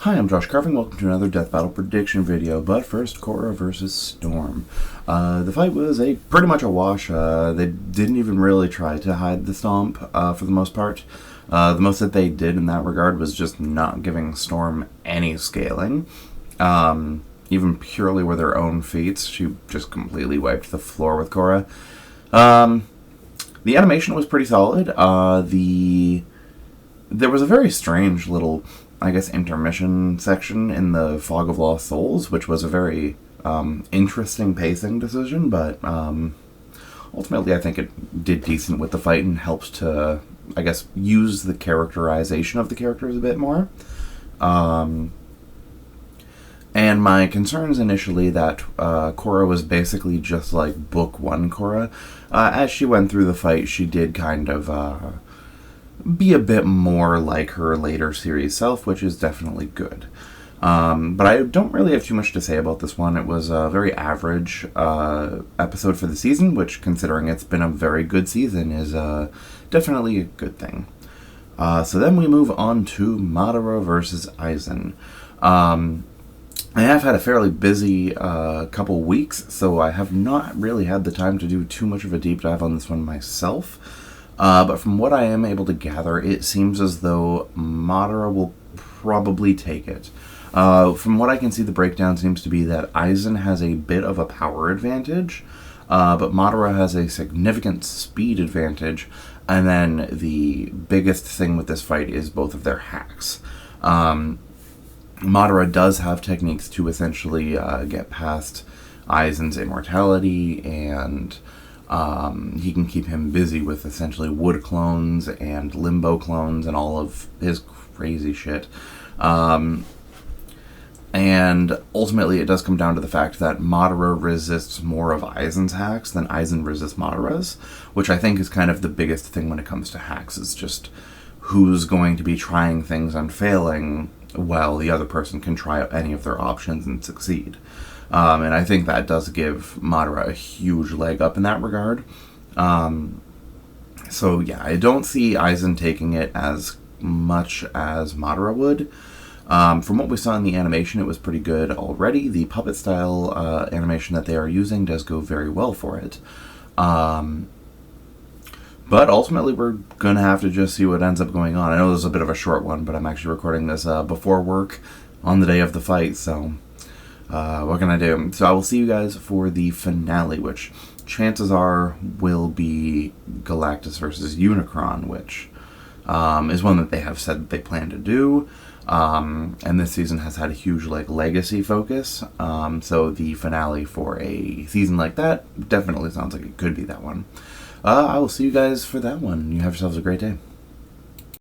Hi, I'm Josh Carving. Welcome to another Death Battle prediction video. But first, Korra versus Storm. The fight was pretty much a wash. They didn't even really try to hide the stomp for the most part. The most that they did in that regard was just not giving Storm any scaling. Even purely with her own feats, she just completely wiped the floor with Korra. The animation was pretty solid. There was a very strange little, I guess, intermission section in the Fog of Lost Souls, which was a very interesting pacing decision, but ultimately I think it did decent with the fight and helped to, I guess, use the characterization of the characters a bit more. And my concerns initially that Korra was basically just like Book 1 Korra. As she went through the fight, she did kind of be a bit more like her later series self, which is definitely good. But I don't really have too much to say about this one. It was a very average episode for the season, which, considering it's been a very good season, is definitely a good thing. So then we move on to Madara versus Aizen. I have had a fairly busy couple weeks, so I have not really had the time to do too much of a deep dive on this one myself. But from what I am able to gather, it seems as though Madara will probably take it. From what I can see, the breakdown seems to be that Aizen has a bit of a power advantage, but Madara has a significant speed advantage, and then the biggest thing with this fight is both of their hacks. Madara does have techniques to essentially get past Aizen's immortality, and he can keep him busy with essentially wood clones and limbo clones and all of his crazy shit. And ultimately it does come down to the fact that Madara resists more of Aizen's hacks than Aizen resists Madara's, which I think is kind of the biggest thing when it comes to hacks, is just who's going to be trying things and failing while the other person can try any of their options and succeed. And I think that does give Madara a huge leg up in that regard. So yeah, I don't see Aizen taking it as much as Madara would. From what we saw in the animation, it was pretty good already. The puppet style animation that they are using does go very well for it. But ultimately, we're going to have to just see what ends up going on. I know this is a bit of a short one, but I'm actually recording this before work on the day of the fight, so what can I do? So I will see you guys for the finale, which chances are will be Galactus versus Unicron, which is one that they have said that they plan to do. And this season has had a huge legacy focus. So the finale for a season like that definitely sounds like it could be that one. I will see you guys for that one. You have yourselves a great day.